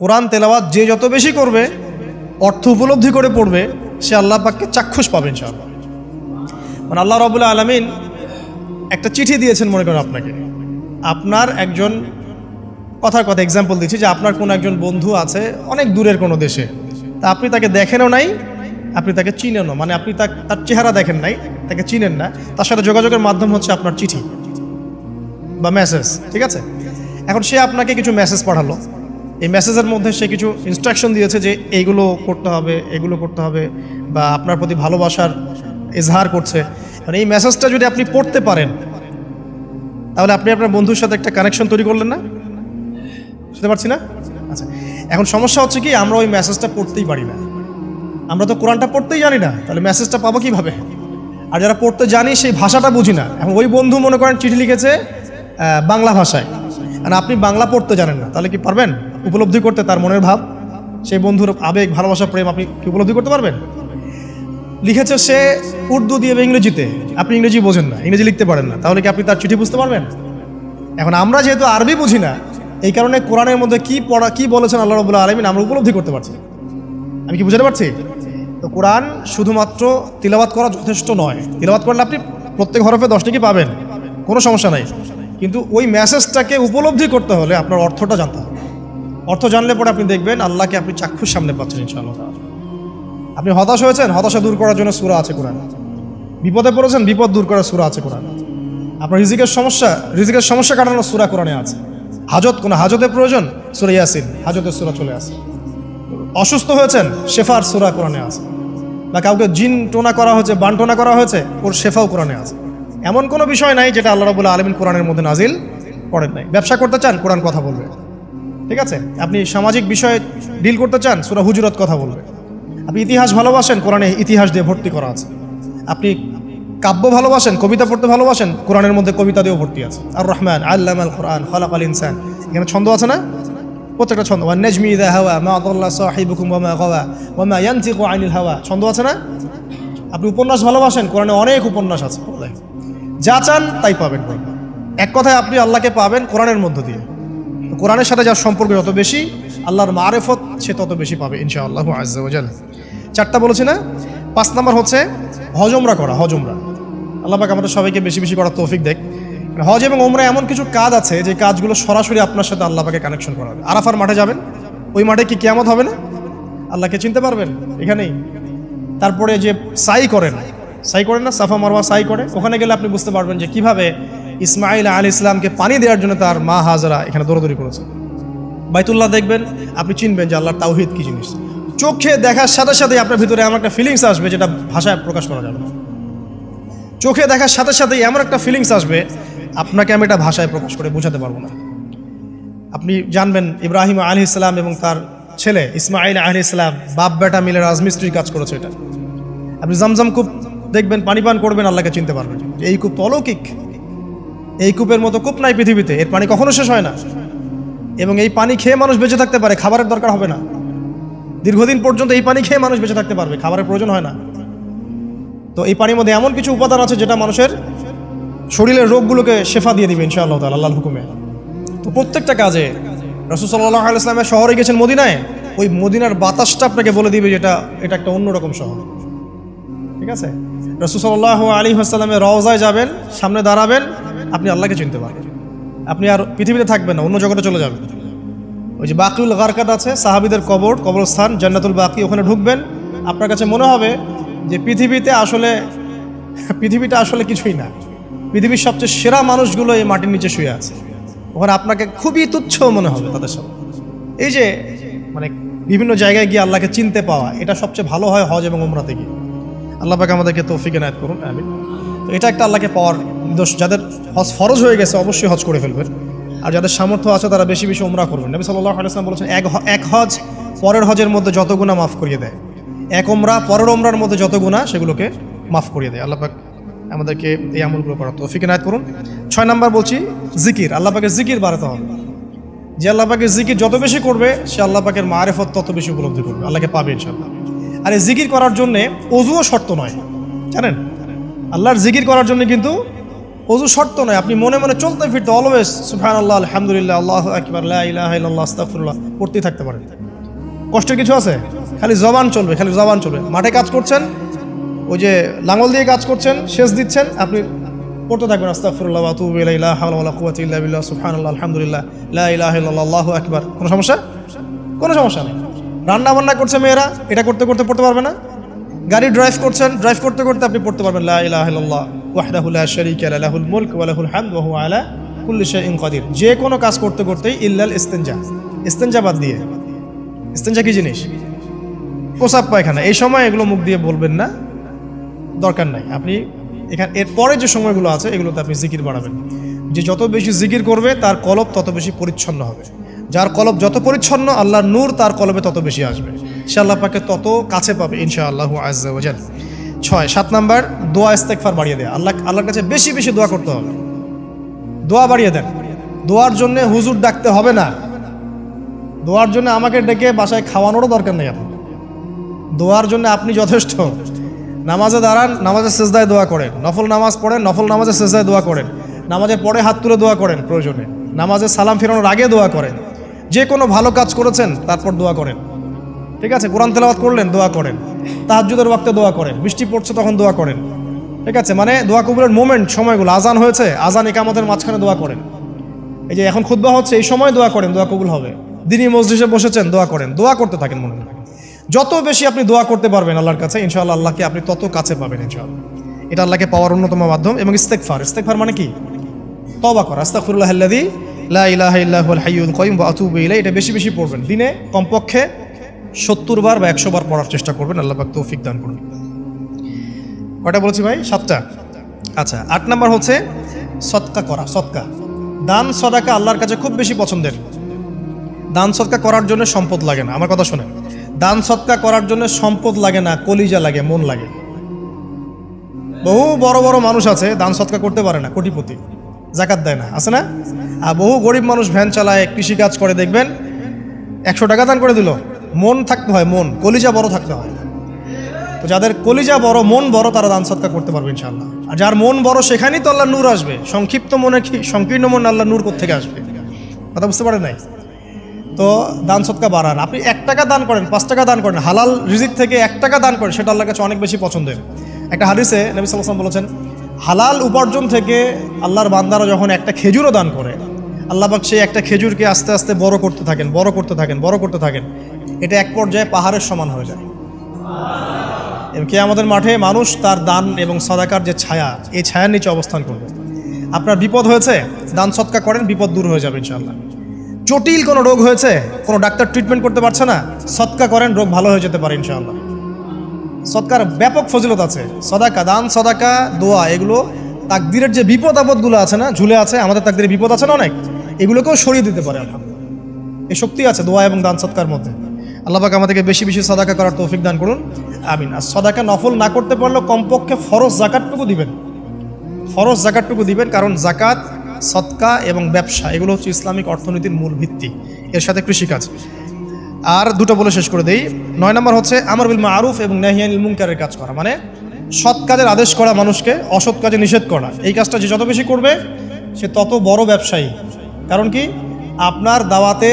কোরআন তেলাওয়াত যে যত বেশি করবে, অর্থ উপলব্ধি করে পড়বে, সে আল্লাহ পাককে চাক্ষুষ পাবে ইনশাআল্লাহ। মানে আল্লাহ রাব্বুল আলামিন একটা চিঠি দিয়েছেন, মনে করেন আপনাকে, আপনার একজন কথার কথা এক্সাম্পল দিচ্ছি, যে আপনার কোনো একজন বন্ধু আছে অনেক দূরের কোনো দেশে, তা আপনি তাকে দেখেনও নাই, আপনি তাকে চিনেনও, মানে আপনি তার চেহারা দেখেন নাই, তাকে চিনেন না, তার সাথে যোগাযোগের মাধ্যম হচ্ছে আপনার চিঠি বা মেসেজ, ঠিক আছে? এখন সে আপনাকে কিছু মেসেজ পাঠালো, এই মেসেজের মধ্যে সে কিছু ইনস্ট্রাকশন দিয়েছে যে এইগুলো করতে হবে, এগুলো করতে হবে, বা আপনার প্রতি ভালোবাসার ইজহার করছে। মানে এই মেসেজটা যদি আপনি পড়তে পারেন, তাহলে আপনি আপনার বন্ধুর সাথে একটা কানেকশন তৈরি করলেন না? বুঝতে পারছি না? আচ্ছা, এখন সমস্যা হচ্ছে কি, আমরা ওই মেসেজটা পড়তেই পারি না। আমরা তো কোরআনটা পড়তেই জানি না, তাহলে মেসেজটা পাবো কীভাবে? আর যারা পড়তে জানি সেই ভাষাটা বুঝি না। এখন ওই বন্ধু মনে করেন চিঠি লিখেছে বাংলা ভাষায়, আর আপনি বাংলা পড়তে জানেন না, তাহলে কি পারবেন উপলব্ধি করতে তার মনের ভাব, সেই বন্ধুর আবেগ, ভালোবাসা, প্রেম আপনি কি উপলব্ধি করতে পারবেন? লিখেছে সে উর্দু দিয়ে বা ইংরেজিতে, আপনি ইংরেজি বোঝেন না, ইংরেজি লিখতে পারেন না, তাহলে কি আপনি তার চিঠি বুঝতে পারবেন? এখন আমরা যেহেতু আরবি বুঝি না, এই কারণে কোরআনের মধ্যে কি বলেছেন আল্লাহ রাব্বুল আলামিন আমরা উপলব্ধি করতে পারছি। আমি কি বুঝাতে পারছি? তো কোরআন শুধুমাত্র তিলাওয়াত করা যথেষ্ট নয়। তিলাওয়াত করলে আপনি প্রত্যেক হরফে 10 টাকা পাবেন, কোনো সমস্যা নাই, কিন্তু ওই মেসেজটাকে উপলব্ধি করতে হলে আপনার অর্থটা জানতে হবে। অর্থ জানলে পরে আপনি দেখবেন আল্লাহকে আপনি চাক্ষুষ সামনে পাচ্ছেন ইনশাআল্লাহ। আপনি হতাশ হয়েছেন, হতাশা দূর করার জন্য সূরা আছে কোরআন। বিপদে পড়েছেন, বিপদ দূর করার সূরা আছে কোরআন। আপনার রিজিকের সমস্যা কাটানোর সূরা কোরআনে আছে। কোনো হাজতের প্রয়োজন, সূরা ইয়াসিন, হাজতের সূরা চলে আসে। অসুস্থ হয়েছেন, শেফার সূরা কোরআনে আছে। বা কাউকে জিন টোনা করা হয়েছে, বানটোনা করা হয়েছে, ওর শেফাও কোরআনে আছে। এমন কোনো বিষয় নাই যেটা আল্লাহ রাব্বুল আলামিন কোরআনের মধ্যে নাজিল করেন নাই। ব্যবসা করতে চান, কোরআন কথা বলবে, ঠিক আছে? আপনি সামাজিক বিষয়ে ডিল করতে চান, সূরা হুজুরাত কথা বলবে। আপনি ইতিহাস ভালোবাসেন, কোরআনে ইতিহাস দিয়ে ভর্তি করা আছে। আপনি কাব্য ভালোবাসেন, কবিতা পড়তে ভালোবাসেন, কোরআনের মধ্যে কবিতা দিয়েও ভর্তি আছে। আর রহমান আল্লামাল কোরআন খালাকাল ইনসান, এখানে ছন্দ আছে না? প্রত্যেকটা ছন্দ, ওয়ান নাজমি ইযা হাওয়া মা দাল্লা সাহিবুকুম ওয়া মা গাওয়া ওয়া মা ইয়ানতিকু আনিল হাওয়া, ছন্দ আছে না? আপনি উপন্যাস ভালোবাসেন, কোরআনে অনেক উপন্যাস আছে। যা চান তাই পাবেন। এক কথায় আপনি আল্লাহকে পাবেন কোরআনের মধ্য দিয়ে। কোরআনের সাথে যার সম্পর্ক যত বেশি, আল্লাহর মারেফত সে তত বেশি পাবে ইনশাআল্লাহু আজ্জা ওয়া জাল। 4টা বলেছি না? 5 নাম্বার হচ্ছে হজ ওমরা করা। হজ ওমরা আল্লাহ পাক আমাদের সবাইকে বেশি বেশি করার তৌফিক দেখ। হজ এবং ওমরা এমন কিছু কাজ আছে যে কাজগুলো সরাসরি আপনার সাথে আল্লাহ পাকে কানেকশন করা হবে। আরাফার মাঠে যাবেন, ওই মাঠে কি কিয়ামত হবে না? আল্লাহকে চিনতে পারবেন এখানেই। তারপরে যে সাই করেন না, সাফা মারওয়া সাই করে, ওখানে গেলে আপনি বুঝতে পারবেন যে কিভাবে ইসমাইল আলাইহিস সালামকে পানি দেওয়ার জন্য তার মা হাজরা এখানে দৌড়াদৌড়ি করেছে। বাইতুল্লাহ দেখবেন, আপনি চিনবেন যে আল্লাহর তাওহীদ কি জিনিস। চোখে দেখার সাথে সাথে আপনার ভিতরে এমন একটা ফিলিংস আসবে যেটা ভাষায় প্রকাশ করা যাবে না। চোখে দেখার সাথে সাথে এমন একটা ফিলিংস আসবে, আপনাকে আমি এটা ভাষায় প্রকাশ করে বোঝাতে পারবো না। আপনি জানবেন ইব্রাহিম আলাইহিস সালাম এবং তার ছেলে ইসমাইল আলাইহিস সালাম বাপ বেটা মিলে রাজমিস্ত্রির কাজ করেছে। এটা আপনি জামজাম কূপ দেখবেন, পানি পান করবেন, আল্লাহকে চিনতে পারবেন। এই কূপ তো অলৌকিক, এই কূপের মতো কূপ নাই পৃথিবীতে, এর পানি কখনো শেষ হয় না, এবং এই পানি খেয়ে মানুষ বেঁচে থাকতে পারে, খাবারের দরকার হবে না। দীর্ঘদিন পর্যন্ত এই পানি খেয়ে মানুষ বেঁচে থাকতে পারবে, খাবারের প্রয়োজন হয় না। তো এই পানির মধ্যে এমন কিছু উপাদান আছে যেটা মানুষের শরীরের রোগগুলোকে শেফা দিয়ে দিবে ইনশাআল্লাহ তাআলা আল্লাহর হুকুমে। তো প্রত্যেকটা কাজে রাসূল সাল্লাল্লাহু আলাইহি ওয়াসাল্লাম শহরে গেছেন মদিনায়, ওই মদিনার বাতাসটা আপনাকে বলে দিবে যেটা এটা একটা অন্যরকম শহর, ঠিক আছে? রাসূল সাল্লাল্লাহু আলাইহি ওয়াসাল্লামের রওজায় যাবেন, সামনে দাঁড়াবেন, আপনি আল্লাহকে চিনতে পারবেন। আপনি আর পৃথিবীতে থাকবেন না, অন্য জগতে চলে যাবেন। ওই যে বাকিউল গারকাত আছে, সাহাবীদের কবরস্থান জান্নাতুল বাকি, ওখানে ঢুকবেন, আপনার কাছে মনে হবে যে পৃথিবীটা আসলে কিছুই না। পৃথিবীর সবচেয়ে সেরা মানুষগুলো এই মাটির নিচে শুয়ে আছে, ওখানে আপনাকে খুবই তুচ্ছ মনে হবে তাদের সাথে। এই যে মানে বিভিন্ন জায়গায় গিয়ে আল্লাহকে চিনতে পাওয়া, এটা সবচেয়ে ভালো হয় হজ এবং উমরাতে গিয়ে। আল্লাহ পাক আমাদেরকে তৌফিক এনায়েত করুন, আমিন। তো এটা একটা আল্লাহকে পাওয়ার নিদর্শন। যাদের হজ ফরজ হয়ে গেছে অবশ্যই হজ করে ফেলবেন, আর যাদের সামর্থ্য আছে তারা বেশি বেশি উমরা করবেন। নবী সাল্লাল্লাহু আলাইহি ওয়াসাল্লাম বলেছেন, এক হজ পরের হজের মধ্যে যত গুনাহ মাফ করিয়ে দেয়, এক উমরা পরের উমরার মধ্যে যত গুনাহ সেগুলোকে মাফ করিয়ে দেয়। আল্লাহ পাক আমাদেরকে এই আমলগুলো করার তৌফিক এনায়েত করুন। 6 নাম্বার বলছি জিকির। আল্লাহ পাকের জিকির বাড়াতে হবে। যে আল্লাহ পাকের জিকির যত বেশি করবে, সে আল্লাহ পাকের মারিফত তত বেশি উপলব্ধি করবে, আল্লাহকে পাবে ইনশাআল্লাহ। আর এই জিকির করার জন্য ওযুও শর্ত নয়, জানেন? আল্লাহর জিকির করার জন্য কিন্তু অজু শর্ত নয়, আপনি মনে মনে চলতে ফিরতে অলওয়েজ সুবহানাল্লাহ, আলহামদুলিল্লাহ, আল্লাহু আকবার, লা ইলাহা ইল্লাল্লাহ, আস্তাগফিরুল্লাহ পড়তেই থাকতে পারেন। কষ্টের কিছু আছে? খালি জবান চলবে, খালি জবান চলবে। মাঠে কাজ করছেন, ওই যে লাঙল দিয়ে কাজ করছেন, সেচ দিচ্ছেন, আপনি পড়তে থাকবেন আস্তাগফিরুল্লাহ ওয়া আতুবু ইলাইহি, লা হাওলা ওয়ালা কুওয়াতা ইল্লা বিল্লাহ, সুবহানাল্লাহ, আলহামদুলিল্লাহ, লা ইলাহা ইল্লাল্লাহ, আল্লাহু আকবার। কোনো সমস্যা? কোনো সমস্যা নেই। রান্না বান্না করছে মেয়েরা, এটা করতে করতে পড়তে পারবে না? গাড়ি ড্রাইভ করছেন, ড্রাইভ করতে করতে আপনি পড়তে পারবেন লা ইলাহা ইল্লাল্লাহ ওয়াহদাহু লা শারীকা লাহু, লাহুল মুলক ওয়া লাহুল হামদ ওয়া হুয়া আলা কুল্লি শাইইন কাদির। যে কোনো কাজ করতে করতেই ইল্লাল ইস্তিনজা, ইস্তিনজা বাদ দিয়ে। ইস্তিনজা কি জিনিস? প্রসাব পায়খানা। এই সময় এগুলো মুখ দিয়ে বলবেন না, দরকার নাই। আপনি এখানে এরপরে যে সময়গুলো আছে এগুলোতে আপনি জিকির বাড়াবেন। যে যত বেশি জিকির করবে তার কলব তত বেশি পরিচ্ছন্ন হবে। যার কলব যত পরিচ্ছন্ন, আল্লাহর নূর তার কলবে তত বেশি আসবে, সে আল্লাহ পাকে তত কাছে পাবে ইনশাআল্লাহু আযজা ওয়া জাল। 7 নাম্বার, দোয়া ইস্তেগফার বাড়িয়ে দেয়া। আল্লাহর কাছে বেশি বেশি দোয়া করতে হবে। দোয়া বাড়িয়ে দেন। দোয়ার জন্য হুজুর ডাকতে হবে না, দোয়ার জন্য আমাকে ডেকে বাসায় খাওয়ানোরও দরকার নেই। আপনার দোয়ার জন্য আপনি যথেষ্ট। নামাজে দাঁড়ান, নামাজের সেজদায় দোয়া করেন। নফল নামাজ পড়েন, নফল নামাজের সেজদায় দোয়া করেন। নামাজের পরে হাত তুলে দোয়া করেন প্রয়োজনে। নামাজে সালাম ফেরানোর আগে দোয়া করেন। যে কোনো ভালো কাজ করেছেন তারপর দোয়া করেন, ঠিক আছে? কোরআন তেলাওয়াত করলেন, দোয়া করেন। তাহাজ্জুদের ওয়াক্তে দোয়া করেন। বৃষ্টি পড়ছে তখন দোয়া করেন, ঠিক আছে? মানে দোয়া কবুলের মোমেন্ট, সময়গুলো, আজান হয়েছে, আজান ইকামতের মাঝখানে দোয়া করেন। এই যে এখন খুতবা হচ্ছে, এই সময় দোয়া করেন, দোয়া কবুল হবে। দিনই মসজিদে বসেছেন, দোয়া করেন। দোয়া করতে থাকেন মনে মনে। যত বেশি আপনি দোয়া করতে পারবেন আল্লাহর কাছে, ইনশাআল্লাহ আল্লাহকে আপনি তত কাছে পাবেন ইনশাআল্লাহ। এটা আল্লাহকে পাওয়ার অন্যতম মাধ্যম। এবং ইস্তেগফার, ইস্তেগফার মানে কি? তওবা করা। আস্তাগফিরুল্লাহাল্লাযী লা ইলাহা ইল্লা হুয়াল হাইয়ুল কাইয়ুম ওয়া আতুবু ইলাইহি। এটা বেশি বেশি পড়বেন। দিনে কমপক্ষে 70 বার বা 100 বার পড়ার চেষ্টা করবেন। আল্লাহ পাক তৌফিক দান করুন। কয়টা বলেছি ভাই? 7টা। আচ্ছা, 8 নাম্বার হচ্ছে সদকা করা। সদকা, দান সদাকা আল্লাহর কাছে খুব বেশি পছন্দের। দান সদকা করার জন্য সম্পদ লাগে না। আমার কথা শোনেন, দান সদকা করার জন্য সম্পদ লাগে না, কলিজা লাগে, মন লাগে। বহু বড় বড় মানুষ আছে দান সদকা করতে পারে না, কোটিপতি, যাকাত দেয় না, আছে না? আর বহু গরিব মানুষ ভ্যান চালায়, কৃষিকাজ করে, দেখবেন 100 টাকা দান করে দিল। মন থাকতে হয়, মন, কলিজা বড় থাকতে হয়। তো যাদের কলিজা বড়, মন বড়, তারা দান সদকা করতে পারবে ইনশাআল্লাহ। আর যার মন বড়, সেখানেই তো আল্লাহ নূর আসবে। সংক্ষিপ্ত মনে কি, সংকীর্ণ মন আল্লাহ নূর কোত্থেকে আসবে? কথা বুঝতে পারেন নাই? তো দান সদকা বাড়ান। আপনি 1 টাকা দান করেন, 5 টাকা দান করেন, হালাল রিজিক থেকে 1 টাকা দান করেন, সেটা আল্লাহর কাছে অনেক বেশি পছন্দের। একটা হাদিসে নবী সাল্লাল্লাহু আলাইহি ওয়াসাল্লাম বলেছেন, হালাল উপার্জন থেকে আল্লাহর বান্দারা যখন একটা খেজুরও দান করে, আল্লাহ পাক সেই একটা খেজুরকে আস্তে আস্তে বড় করতে থাকেন, বড় করতে থাকেন, বড় করতে থাকেন। এটা এক পর্যায়ে পাহাড়ের সমান হয়ে যায়। এবং কিয়ামতের মাঠে মানুষ তার দান এবং সাদাকার যে ছায়া, এই ছায়ার নিচে অবস্থান করবে। আপনার বিপদ হয়েছে, দান সদকা করেন, বিপদ দূর হয়ে যাবে ইনশাআল্লাহ। জটিল কোনো রোগ হয়েছে, কোনো ডাক্তার ট্রিটমেন্ট করতে পারছে না, সদকা করেন, রোগ ভালো হয়ে যেতে পারে ইনশাআল্লাহ। সদকার ব্যাপক ফজিলত আছে। সদাকা, দান সদাকা, দোয়া, এগুলো তাকদিরের যে বিপদ আপদগুলো আছে না, ঝুলে আছে, আমাদের তাকদিরে বিপদ আছে না অনেক, এগুলোকেও সরিয়ে দিতে পারে আলহামদুলিল্লাহ। এই শক্তি আছে দোয়া এবং দান সদকার মধ্যে। আল্লাহ পাক আমাদেরকে বেশি বেশি সদাকা করার তৌফিক দান করুন, আমিন। আর সদাকা নফল না করতে পারলেও কমপক্ষে ফরজ জাকাতটুকু দিবেন, ফরজ জাকাতটুকু দিবেন। কারণ জাকাত, সদকা এবং ব্যবসা, এগুলো হচ্ছে ইসলামিক অর্থনীতির মূল ভিত্তি, এর সাথে কৃষিকাজ। আর দুটো বলে শেষ করে দেই। 9 নম্বর হচ্ছে আমর বিল মারুফ এবং নাহি আনিল মুনকারের কাজ করা, মানে সৎ কাজের আদেশ করা, মানুষকে অসৎ কাজে নিষেধ করা। এই কাজটা যে যত বেশি করবে সে তত বড় ব্যবসায়ী। কারণ কি, আপনার দাওয়াতে,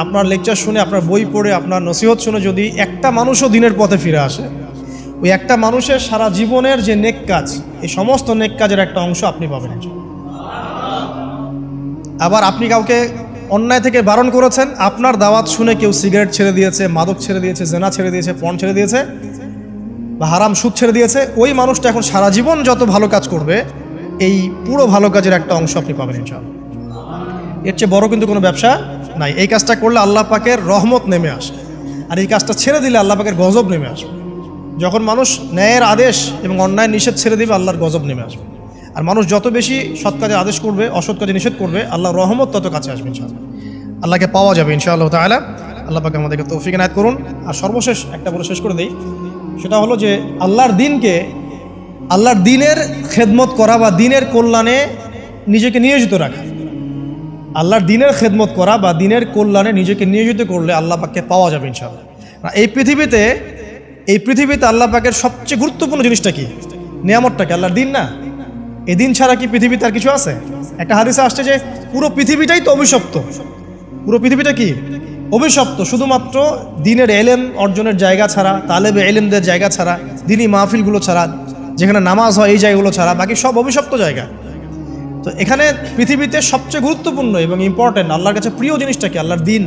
আপনার লেকচার শুনে, আপনার বই পড়ে, আপনার নসিহত শুনে যদি একটা মানুষও দিনের পথে ফিরে আসে, ওই একটা মানুষের সারা জীবনের যে নেক কাজ, এই সমস্ত নেক কাজের একটা অংশ আপনি পাবেন। আবার আপনি কাউকে অন্যায় থেকে বারণ করেছেন, আপনার দাওয়াত শুনে কেউ সিগারেট ছেড়ে দিয়েছে, মাদক ছেড়ে দিয়েছে, জেনা ছেড়ে দিয়েছে, পণ ছেড়ে দিয়েছে, বা হারাম সুদ ছেড়ে দিয়েছে, ওই মানুষটা এখন সারা জীবন যত ভালো কাজ করবে, এই পুরো ভালো কাজের একটা অংশ আপনি পাবেন ইনশাআল্লাহ। এর চেয়ে বড় কিন্তু কোনো ব্যবসা নাই। এই কাজটা করলে আল্লাহ পাকের রহমত নেমে আসে, আর এই কাজটা ছেড়ে দিলে আল্লাহ পাকের গজব নেমে আসবে। যখন মানুষ ন্যায়ের আদেশ এবং অন্যায় নিষেধ ছেড়ে দিবে, আল্লাহর গজব নেমে আসবে। আর মানুষ যত বেশি সৎ কাজে আদেশ করবে, অসৎ কাজে নিষেধ করবে, আল্লাহর রহমত তত কাছে আসবে ইনশাআল্লাহ। আল্লাহকে পাওয়া যাবে ইনশাআল্লাহ তাআলা। আল্লাহ পাক আমাদেরকে তৌফিক এনায়েত করুন। আর সর্বশেষ একটা বলে শেষ করে দেই, সেটা হলো যে আল্লাহর দিনকে, আল্লাহর দিনের খেদমত করা বা দিনের কল্যাণে নিজেকে নিয়োজিত রাখা। আল্লাহর দিনের খেদমত করা বা দিনের কল্যাণে নিজেকে নিয়োজিত করলে আল্লাহ পাককে পাওয়া যাবে ইনশাআল্লাহ। এই পৃথিবীতে আল্লাহ পাকের সবচেয়ে গুরুত্বপূর্ণ জিনিসটা কি? নিয়ামতটা কি? আল্লাহর দিন না? এই দিন ছাড়া কি পৃথিবীতে আর কিছু আছে? একটা হাদিসে আসছে যে পুরো পৃথিবীটাই তো অভিশপ্ত। পুরো পৃথিবীটা কি অভিশপ্ত, শুধুমাত্র দিনের এলেম অর্জনের জায়গা ছাড়া, তালেবে এলেমদের জায়গা ছাড়া, দিনী মাহফিলগুলো ছাড়া, যেখানে নামাজ হয় এই জায়গাগুলো ছাড়া বাকি সব অভিশপ্ত জায়গা। তো এখানে পৃথিবীতে সবচেয়ে গুরুত্বপূর্ণ এবং ইম্পর্টেন্ট আল্লাহর কাছে প্রিয় জিনিসটা কি? আল্লাহর দিন।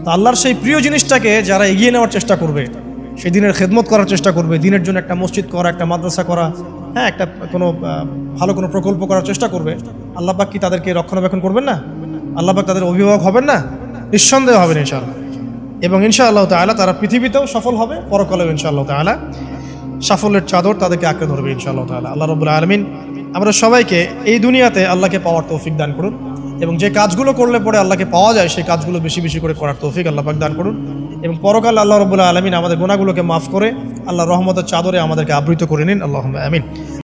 তো আল্লাহর সেই প্রিয় জিনিসটাকে যারা এগিয়ে নেওয়ার চেষ্টা করবে, সেই দিনের খেদমত করার চেষ্টা করবে, দিনের জন্য একটা মসজিদ করা, একটা মাদ্রাসা করা, হ্যাঁ, একটা কোনো ভালো কোনো প্রকল্প করার চেষ্টা করবে, আল্লাহ পাক কি তাদেরকে রক্ষণাবেক্ষণ করবেন না? আল্লাহ পাক তাদের অভিভাবক হবেন না? নিঃসন্দেহ হবেন ইনশাআল্লাহ। এবং ইনশাআল্লাহ তাআলা তারা পৃথিবীতেও সফল হবে, পরকালেও ইনশাআল্লাহ তাআলা সাফল্যের চাদর তাদেরকে আঁকড়ে ধরবে ইনশাআল্লাহ তাআলা। আল্লাহ রাব্বুল আলামিন আমরা সবাইকে এই দুনিয়াতে আল্লাহকে পাওয়ার তৌফিক দান করুন, এবং যে কাজগুলো করলে পরে আল্লাহকে পাওয়া যায় সেই কাজগুলো বেশি বেশি করে করার তৌফিক আল্লাহ পাক দান করুন, এবং পরকালে আল্লাহ রাব্বুল আলামিন আমাদের গুনাহগুলোকে মাফ করে আল্লাহর রহমতের চাদরে আমাদেরকে আবৃত করে নিন। আল্লাহুম্মা আমিন।